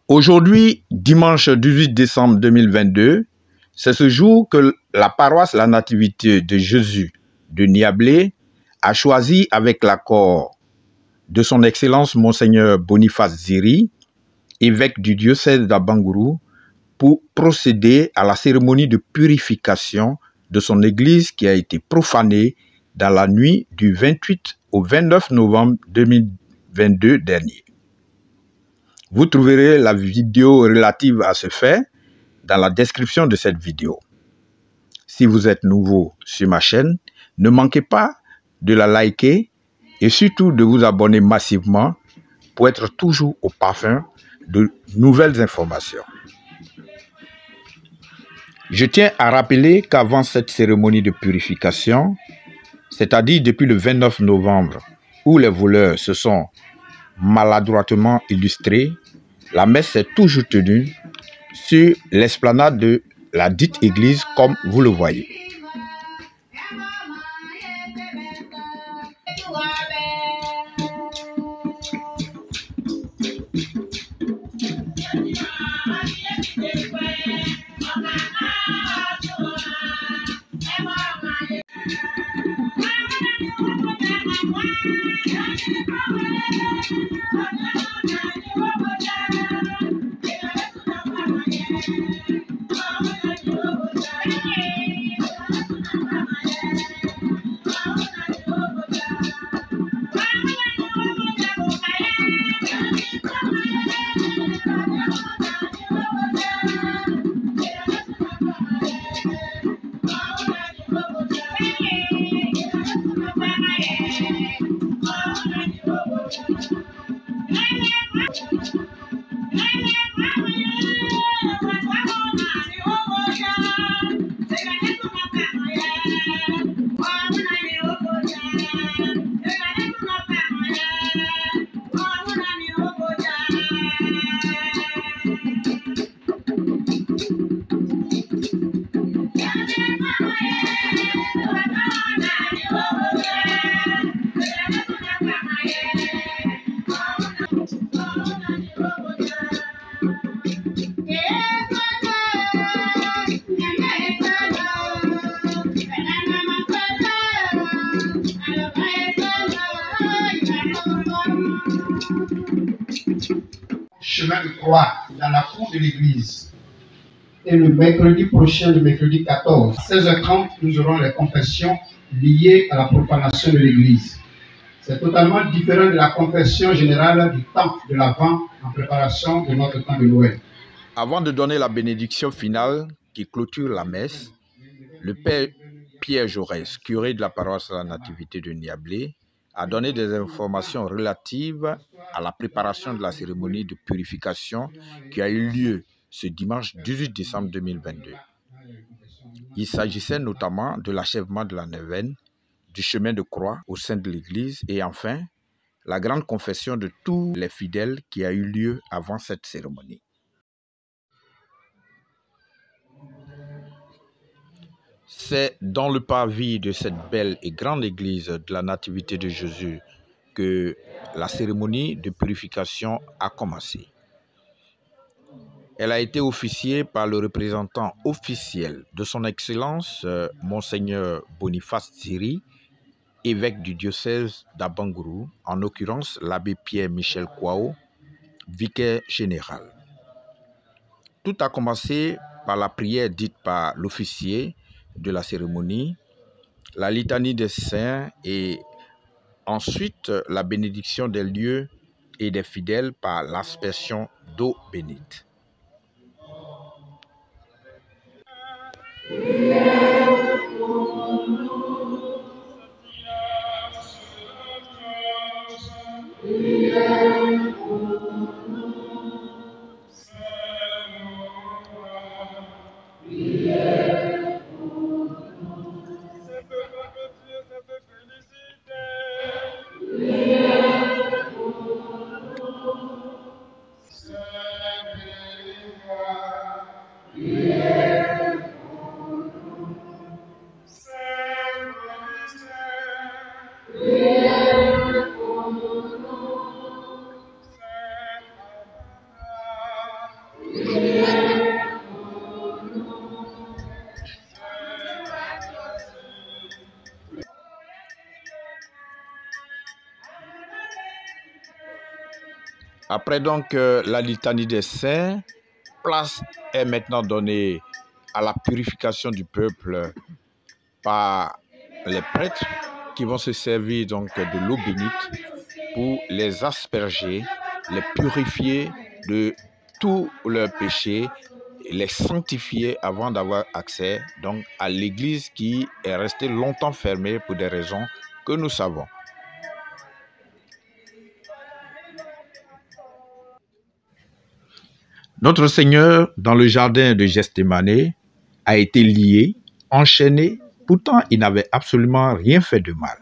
Aujourd'hui, dimanche 18 décembre 2022, c'est ce jour que la paroisse La Nativité de Jésus de Niablé a choisi, avec l'accord de son Excellence Monseigneur Boniface Ziri, évêque du diocèse d'Abangourou, pour procéder à la cérémonie de purification de son église qui a été profanée dans la nuit du 28 au 29 novembre 2022 dernier. Vous trouverez la vidéo relative à ce fait dans la description de cette vidéo. Si vous êtes nouveau sur ma chaîne, ne manquez pas de la liker et surtout de vous abonner massivement pour être toujours au parfum de nouvelles informations. Je tiens à rappeler qu'avant cette cérémonie de purification, c'est-à-dire depuis le 29 novembre, où les voleurs se sont maladroitement illustrés, la messe s'est toujours tenue sur l'esplanade de la dite église, comme vous le voyez. Chemin de croix dans la cour de l'église. Et le mercredi prochain, le mercredi 14, 16h30, nous aurons les confessions liées à la profanation de l'église. C'est totalement différent de la confession générale du temps de l'Avent en préparation de notre temps de Noël. Avant de donner la bénédiction finale qui clôture la messe, le père Pierre Jaurès, curé de la paroisse La Nativité de Niablé, a donné des informations relatives à la préparation de la cérémonie de purification qui a eu lieu ce dimanche 18 décembre 2022. Il s'agissait notamment de l'achèvement de la neuvaine, du chemin de croix au sein de l'église et enfin, la grande confession de tous les fidèles qui a eu lieu avant cette cérémonie. C'est dans le parvis de cette belle et grande église de la Nativité de Jésus que la cérémonie de purification a commencé. Elle a été officiée par le représentant officiel de son Excellence, Monseigneur Boniface Ziri, évêque du diocèse d'Abangourou, en l'occurrence l'abbé Pierre-Michel Kwao, vicaire général. Tout a commencé par la prière dite par l'officier de la cérémonie, la litanie des saints et ensuite la bénédiction des lieux et des fidèles par l'aspersion d'eau bénite. Après donc la litanie des saints, place est maintenant donnée à la purification du peuple par les prêtres qui vont se servir donc de l'eau bénite pour les asperger, les purifier de tous leurs péchés, et les sanctifier avant d'avoir accès donc à l'église qui est restée longtemps fermée pour des raisons que nous savons. Notre Seigneur, dans le jardin de Gethsémani, a été lié, enchaîné, pourtant il n'avait absolument rien fait de mal.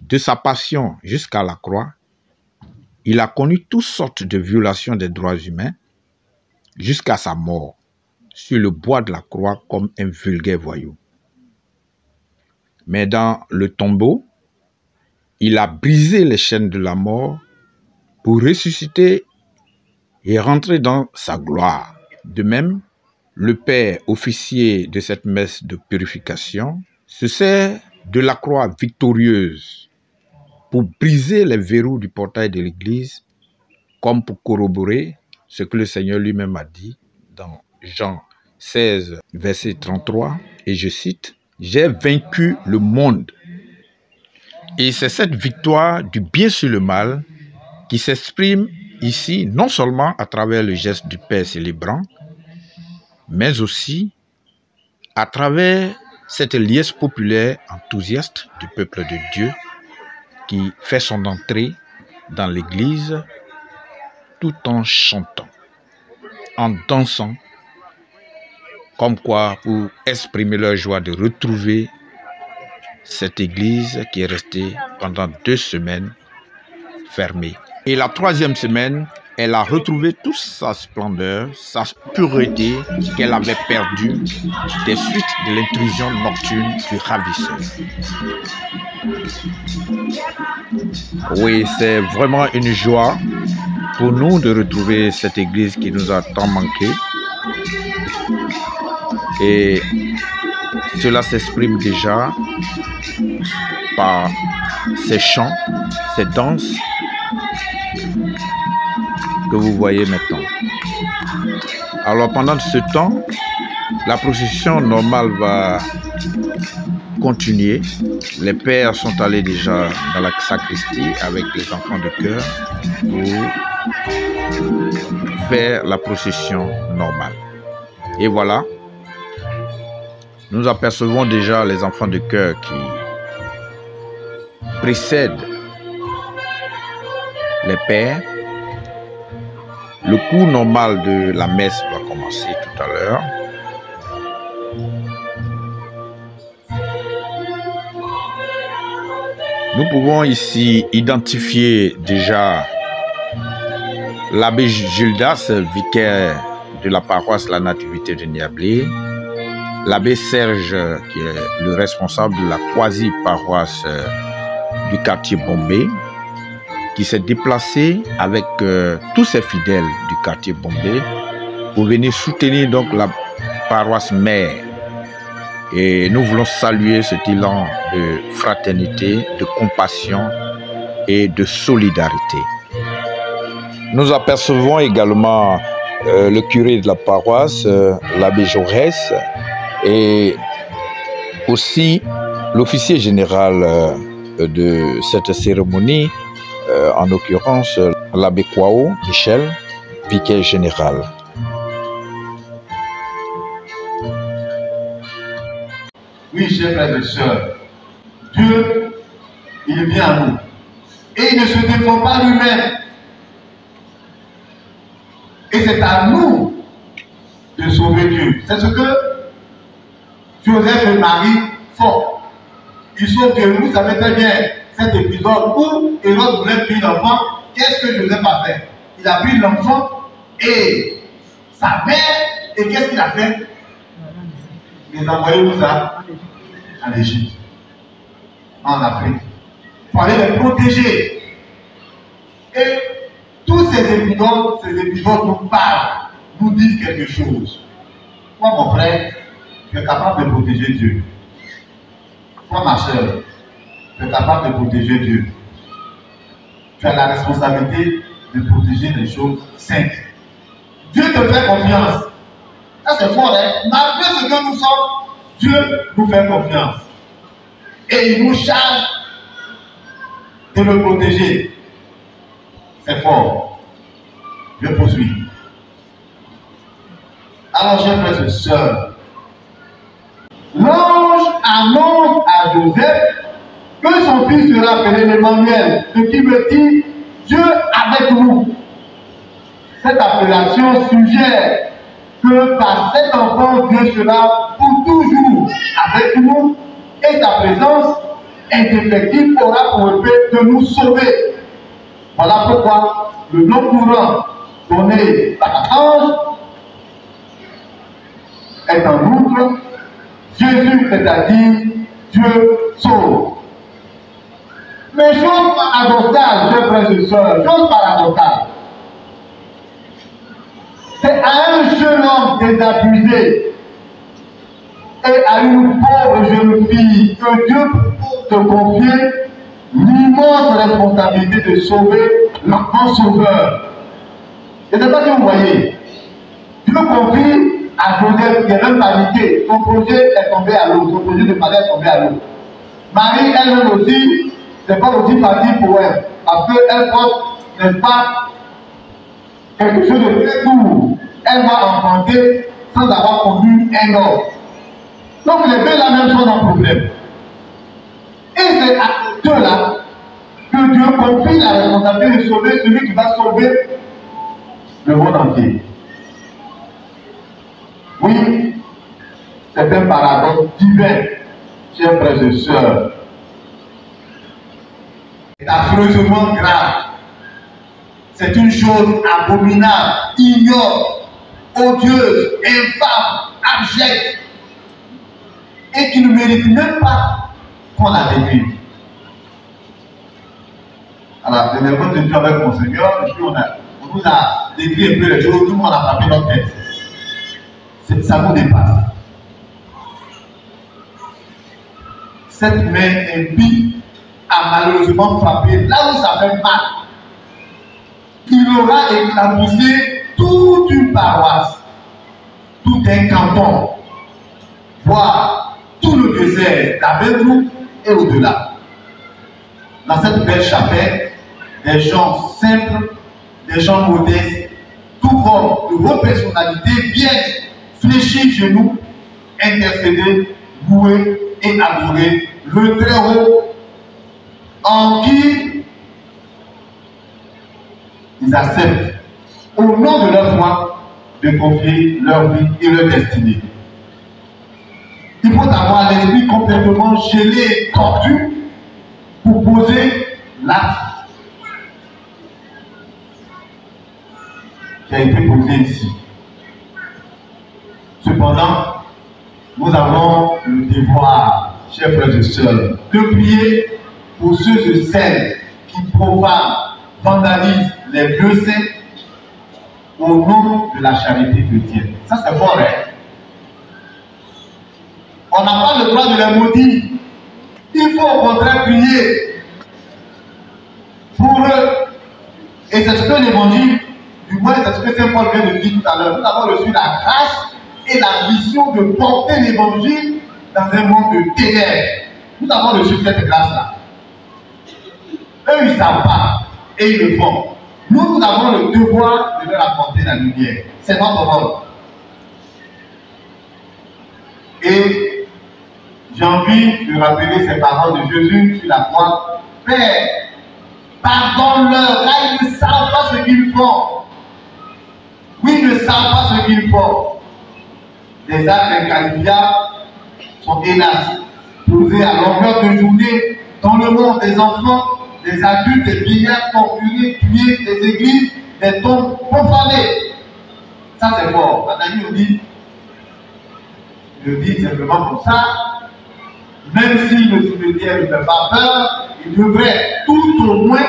De sa passion jusqu'à la croix, il a connu toutes sortes de violations des droits humains jusqu'à sa mort sur le bois de la croix comme un vulgaire voyou. Mais dans le tombeau, il a brisé les chaînes de la mort pour ressusciter et rentrer dans sa gloire. De même, le Père, officier de cette messe de purification, se sert de la croix victorieuse pour briser les verrous du portail de l'Église, comme pour corroborer ce que le Seigneur lui-même a dit dans Jean 16, verset 33, et je cite, « J'ai vaincu le monde ». Et c'est cette victoire du bien sur le mal qui s'exprime ici non seulement à travers le geste du Père célébrant, mais aussi à travers cette liesse populaire enthousiaste du peuple de Dieu qui fait son entrée dans l'église tout en chantant, en dansant, comme quoi pour exprimer leur joie de retrouver cette église qui est restée pendant 2 semaines fermée. Et la 3e semaine, elle a retrouvé toute sa splendeur, sa pureté qu'elle avait perdue des suites de l'intrusion nocturne du ravisseur. Oui, c'est vraiment une joie pour nous de retrouver cette église qui nous a tant manqué. Et cela s'exprime déjà par ces chants, ces danses que vous voyez maintenant. Alors pendant ce temps, la procession normale va continuer. Les pères sont allés déjà dans la sacristie avec les enfants de chœur pour faire la procession normale. Et voilà, nous apercevons déjà les enfants de chœur qui précèdent les pères. Le cours normal de la messe va commencer tout à l'heure. Nous pouvons ici identifier déjà l'abbé Gildas, vicaire de la paroisse La Nativité de Niablé, l'abbé Serge, qui est le responsable de la quasi-paroisse du quartier Bombay, qui s'est déplacé avec tous ses fidèles du quartier Bombay pour venir soutenir donc la paroisse mère. Et nous voulons saluer cet élan de fraternité, de compassion et de solidarité. Nous apercevons également le curé de la paroisse, l'abbé Jaurès, et aussi l'officier général de cette cérémonie, en l'occurrence l'abbé Kwao Michel, vicaire général. Oui, chers frères et sœurs, Dieu, il vient à nous. Et il ne se défend pas lui-même. Et c'est à nous de sauver Dieu. C'est ce que Joseph et Marie font. Ils sauvent Dieu. Vous savez très bien cet épisode où Hérode voulait tuer l'enfant. Qu'est-ce que Joseph a fait? Il a pris l'enfant et sa mère. Et qu'est-ce qu'il a fait? Les envoyer où ça? En Égypte, en Afrique, pour aller les protéger. Et tous ces épisodes nous parlent, nous disent quelque chose. Toi, mon frère, tu es capable de protéger Dieu. Toi, ma soeur, tu es capable de protéger Dieu. Tu as la responsabilité de protéger les choses saintes. Dieu te fait confiance. Ça, c'est fort, hein? Malgré ce que nous sommes, Dieu nous fait confiance. Et il nous charge de le protéger. C'est fort. Je poursuis. Alors, chers frères et sœurs, l'ange annonce à Joseph que son fils sera appelé Emmanuel, ce qui veut dire Dieu avec nous. Cette appellation suggère que par cet enfant, Dieu sera pour toujours avec nous et sa présence indéfectible aura pour effet de nous sauver. Voilà pourquoi le nom courant donné par l'ange est en outre Jésus, c'est-à-dire Dieu sauve. Mais chose paradoxale, chers frères et sœurs, chose paradoxale. C'est à un jeune homme désabusé et à une pauvre jeune fille que Dieu propose de confier l'immense responsabilité de sauver l'enfant sauveur. Je ne sais pas si vous voyez. Dieu confie à Joseph qui est même paniqué. Son projet est tombé à l'eau. Son projet de mariage est tombé à l'eau. Marie, elle-même aussi, c'est pas aussi facile pour elle. Parce qu'elle porte, n'est-ce pas, quelque chose de très lourd. Elle va enfanter sans avoir connu un homme. Donc les deux là même sont en problème. Et c'est à ces deux-là que Dieu confie la responsabilité de sauver celui qui va sauver le monde entier. Oui, c'est un paradoxe divin, chers frères et sœurs. C'est affreusement grave. C'est une chose abominable, ignoble, odieuse, infâme, abjecte, et qui ne mérite même pas qu'on la décrive. Alors, je me retrouve de avec mon Seigneur, et puis on nous a décrit un peu les choses, tout le monde a frappé notre tête. Ça nous dépasse. Cette main impie a malheureusement frappé là où ça fait mal. Il aura éclaboussé toute une paroisse, tout un canton, voire tout le désert d'Aberlou et au-delà. Dans cette belle chapelle, des gens simples, des gens modestes, tout comme de vos personnalités viennent fléchir genoux, intercéder, louer et adorer le Très-Haut en qui ils acceptent, au nom de leur foi, de confier leur vie et leur destinée. Il faut avoir l'esprit complètement gelé et tordu pour poser l'acte qui a été posé ici. Cependant, nous avons le devoir, chers frères et sœurs, de prier pour ceux et celles qui profanent, vandalisent les lieux saints au nom de la charité chrétienne. Ça, c'est fort, hein? On n'a pas le droit de les maudire. Il faut au contraire prier pour eux. Et c'est ce que l'évangile, du moins c'est ce que Saint Paul vient de dire tout à l'heure. Nous avons reçu la grâce et la mission de porter l'évangile dans un monde de ténèbres. Nous avons reçu cette grâce-là. Eux, ils ne savent pas et ils le font. Nous avons le devoir de leur apporter la lumière. C'est notre rôle. Et j'ai envie de rappeler ces paroles de Jésus sur la croix. Père, pardonne-leur, car ils ne savent pas ce qu'ils font. Oui, ils ne savent pas ce qu'ils font. Des actes inqualifiables sont hélas posés à longueur de journée dans le monde des enfants, des adultes, des vieillards torturés, tués, des églises, des tombes profanées. Ça c'est fort. Nathalie le dit simplement comme ça. Même si le cimetière ne fait pas peur, il devrait tout au moins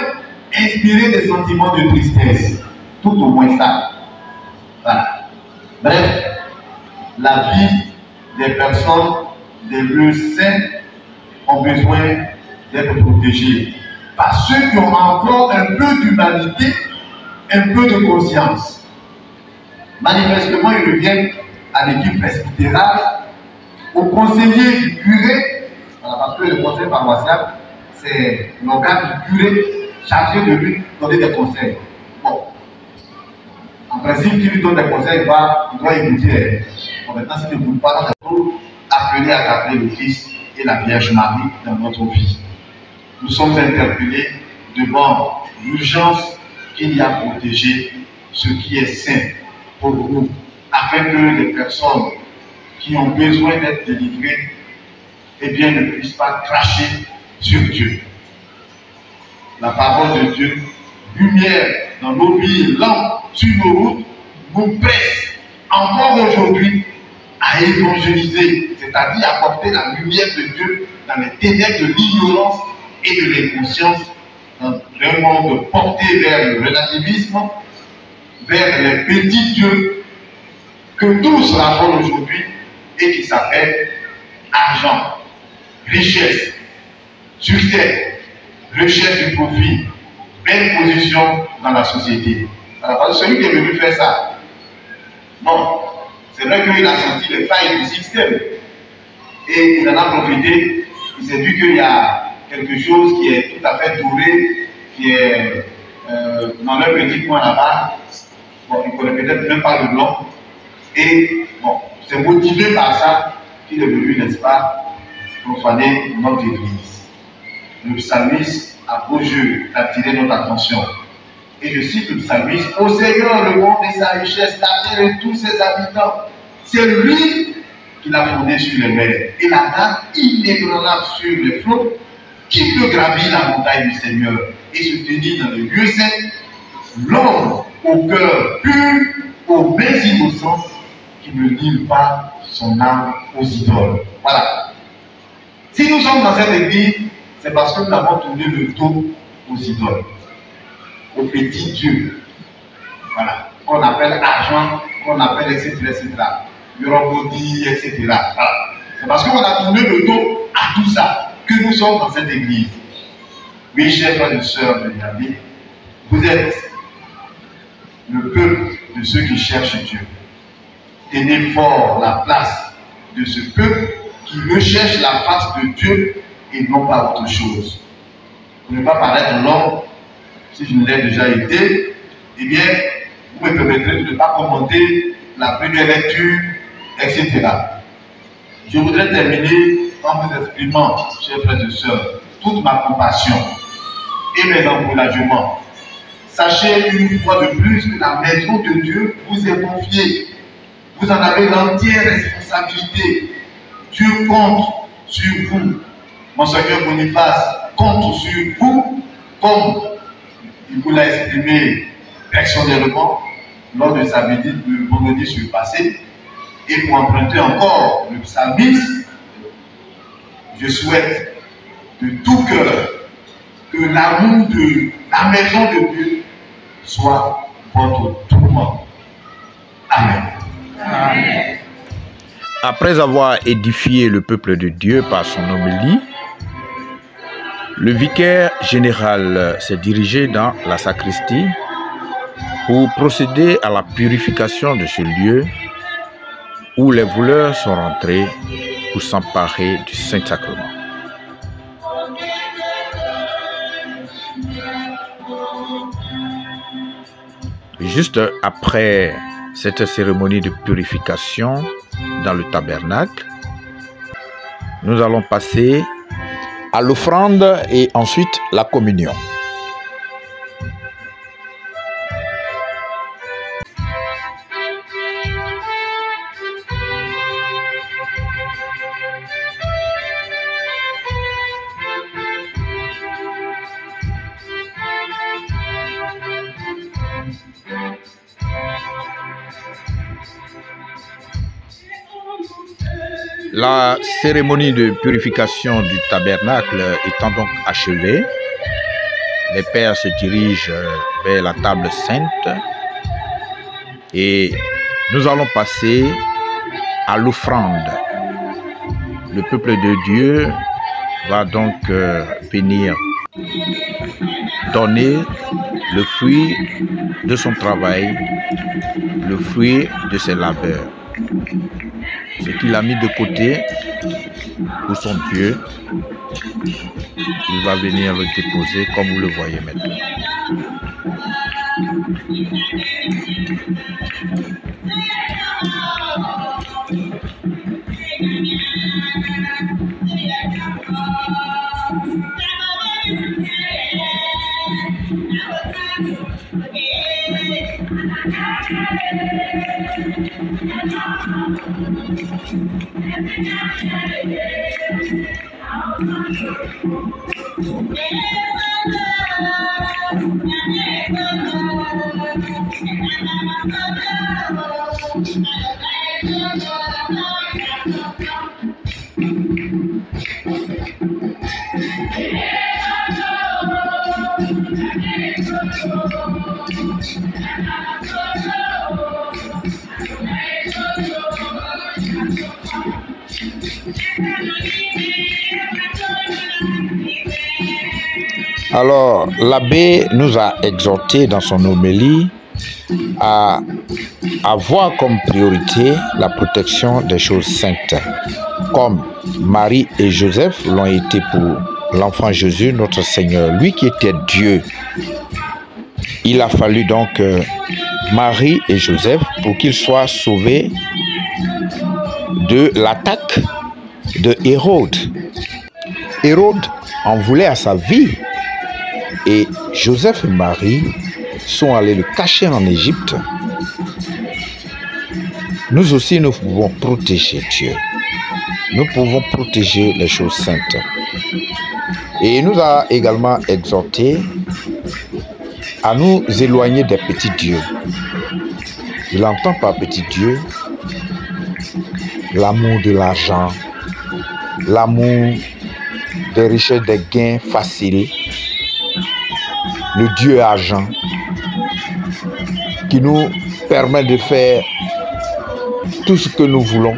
inspirer des sentiments de tristesse. Tout au moins ça. Voilà. Bref, la vie des personnes les lieux saints ont besoin d'être protégés par ceux qui ont encore un peu d'humanité, un peu de conscience. Manifestement, ils reviennent à l'équipe presbytérale, aux conseillers du curé, parce que le conseil paroissial, c'est l'organe du curé chargé de lui donner des conseils. Bon. En principe, qui lui donne des conseils, il doit écouter. Bon, maintenant, si tu n'écoutes pas, c'est pour appeler à garder le Fils et la Vierge Marie dans notre vie. Nous sommes interpellés devant l'urgence qu'il y a à protéger ce qui est saint pour nous, afin que les personnes qui ont besoin d'être délivrées, eh bien, ne puissent pas cracher sur Dieu. La parole de Dieu, lumière dans nos vies, lampe sur nos routes, nous presse encore aujourd'hui à évangéliser, c'est-à-dire à apporter la lumière de Dieu dans les ténèbres de l'ignorance et de l'inconscience, dans un monde porté vers le relativisme, vers les petits dieux que tous raffolent aujourd'hui et qui s'appellent argent, richesse, succès, recherche du profit, belle position dans la société. Alors, celui qui est venu faire ça, non, c'est vrai qu'il a senti les failles du système et il en a profité. Il s'est dit qu'il y a quelque chose qui est tout à fait doré, qui est dans leur petit coin là-bas. Bon, il ne connaît peut-être même pas le nom. Et bon, c'est motivé par ça qu'il est venu, n'est-ce pas, profaner notre église. Le psalmiste a beau jeu d'attirer notre attention. Et je cite le psalmiste: au Seigneur le monde et sa richesse, la terre et tous ses habitants. C'est lui qui l'a fondé sur les mers et la dame inébranlable sur les flots. Qui peut gravir la montagne du Seigneur et se tenir dans le lieu saint? L'homme au cœur pur, aux mains innocentes, qui ne livre pas son âme aux idoles. Voilà. Si nous sommes dans cette église, c'est parce que nous avons tourné le dos aux idoles, aux petits dieux. Voilà. Qu'on appelle argent, qu'on appelle etc. Eurobody, etc. Voilà. C'est parce qu'on a tourné le dos à tout ça que nous sommes dans cette église. Oui, chers frères et sœurs de Yahvé, vous êtes le peuple de ceux qui cherchent Dieu. Tenez fort la place de ce peuple qui recherche la face de Dieu et non pas autre chose. Pour ne pas paraître long, si je ne l'ai déjà été, eh bien, vous me permettrez de ne pas commenter la première lecture, etc. Je voudrais terminer en vous exprimant, chers frères et sœurs, toute ma compassion et mes encouragements. Sachez une fois de plus que la maison de Dieu vous est confiée. Vous en avez l'entière responsabilité. Dieu compte sur vous. Monseigneur Boniface compte sur vous, comme il vous l'a exprimé personnellement lors de sa visite le vendredi surpassé. Et pour emprunter encore le psalmiste, je souhaite de tout cœur que l'amour de la maison de Dieu soit votre tourment. Amen. Amen. Après avoir édifié le peuple de Dieu par son homélie, le vicaire général s'est dirigé dans la sacristie pour procéder à la purification de ce lieu où les voleurs sont rentrés pour s'emparer du Saint-Sacrement. Juste après cette cérémonie de purification dans le tabernacle, nous allons passer à l'offrande et ensuite la communion. La cérémonie de purification du tabernacle étant donc achevée, les pères se dirigent vers la table sainte et nous allons passer à l'offrande. Le peuple de Dieu va donc venir donner le fruit de son travail, le fruit de ses labeurs. Ce qu'il a mis de côté pour son Dieu, il va venir le déposer comme vous le voyez maintenant. Alors, l'abbé nous a exhorté dans son homélie à avoir comme priorité la protection des choses saintes, comme Marie et Joseph l'ont été pour l'enfant Jésus, notre Seigneur, lui qui était Dieu. Il a fallu donc Marie et Joseph pour qu'ils soient sauvés de l'attaque de Hérode. Hérode en voulait à sa vie et Joseph et Marie sont allés le cacher en Égypte. Nous aussi, nous pouvons protéger Dieu. Nous pouvons protéger les choses saintes. Et il nous a également exhorté à nous éloigner des petits dieux. Il entend par petit Dieu l'amour de l'argent, l'amour des richesses, des gains faciles, le Dieu argent qui nous permet de faire tout ce que nous voulons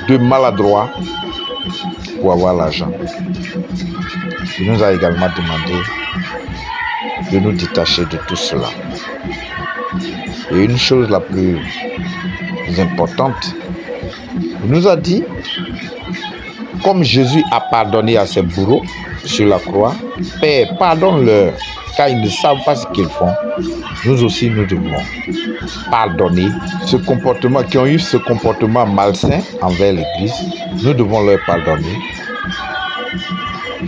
de maladroit pour avoir l'argent. Il nous a également demandé de nous détacher de tout cela. Et une chose la plus importante, il nous a dit, comme Jésus a pardonné à ses bourreaux sur la croix, Père, pardonne-leur, car ils ne savent pas ce qu'ils font. Nous aussi, nous devons pardonner ce comportement, qui ont eu ce comportement malsain envers l'Église. Nous devons leur pardonner,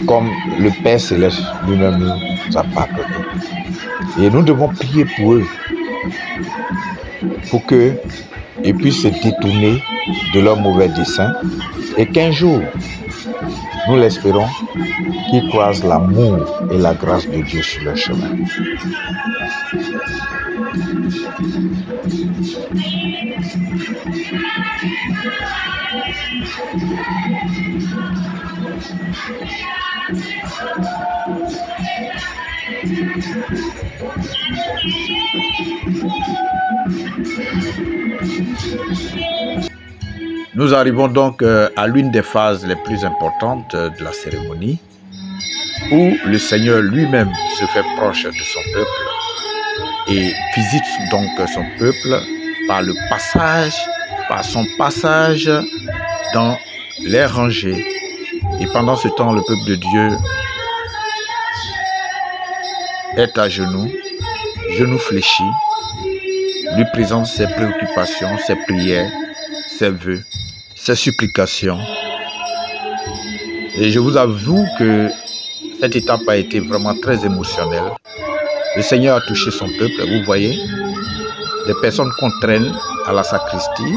comme le Père Céleste lui-même nous a pardonné. Et nous devons prier pour eux, pour qu'ils puissent se détourner de leurs mauvais desseins, et qu'un jour, nous l'espérons, qu'ils croisent l'amour et la grâce de Dieu sur leur chemin. Nous arrivons donc à l'une des phases les plus importantes de la cérémonie, où le Seigneur lui-même se fait proche de son peuple et visite donc son peuple par son passage dans les rangées. Et pendant ce temps, le peuple de Dieu est à genoux fléchis, lui présente ses préoccupations, ses prières, ses vœux, ses supplications. Et je vous avoue que cette étape a été vraiment très émotionnelle. Le Seigneur a touché son peuple, vous voyez, des personnes qu'on traîne à la sacristie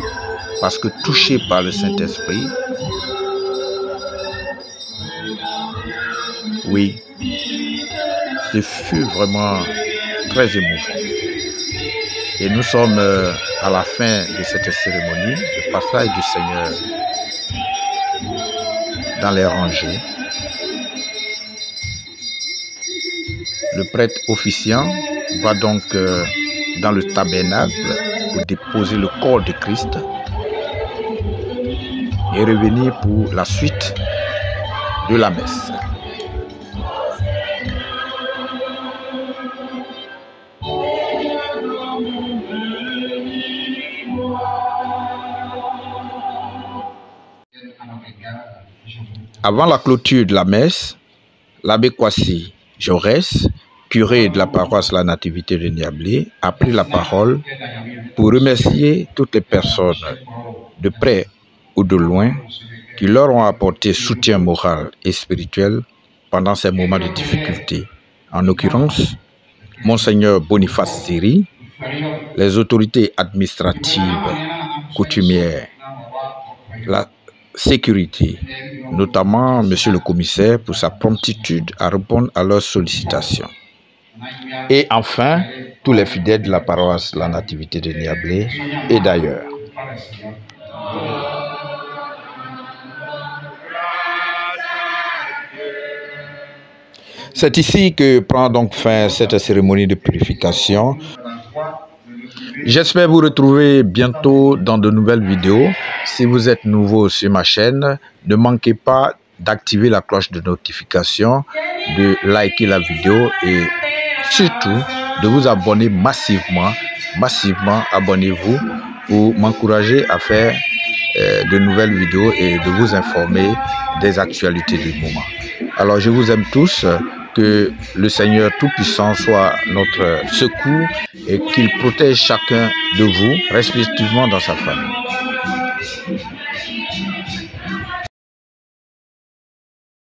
parce que touchées par le Saint-Esprit. Oui, ce fut vraiment très émouvant. Et nous sommes à la fin de cette cérémonie, le passage du Seigneur dans les rangées. Le prêtre officiant va donc dans le tabernacle pour déposer le corps de Christ et revenir pour la suite de la messe. Avant la clôture de la messe, l'abbé Kwasi Jaurès, curé de la paroisse La Nativité de Niablé, a pris la parole pour remercier toutes les personnes de près ou de loin qui leur ont apporté soutien moral et spirituel pendant ces moments de difficulté. En l'occurrence, Monseigneur Boniface Ziri, les autorités administratives, coutumières, la sécurité, notamment Monsieur le commissaire pour sa promptitude à répondre à leurs sollicitations. Et enfin, tous les fidèles de la paroisse La Nativité de Niablé et d'ailleurs. C'est ici que prend donc fin cette cérémonie de purification. J'espère vous retrouver bientôt dans de nouvelles vidéos. Si vous êtes nouveau sur ma chaîne, ne manquez pas d'activer la cloche de notification, de liker la vidéo et surtout de vous abonner massivement. Abonnez-vous pour m'encourager à faire de nouvelles vidéos et de vous informer des actualités du moment. Alors je vous aime tous. Que le Seigneur Tout-Puissant soit notre secours et qu'il protège chacun de vous respectivement dans sa famille.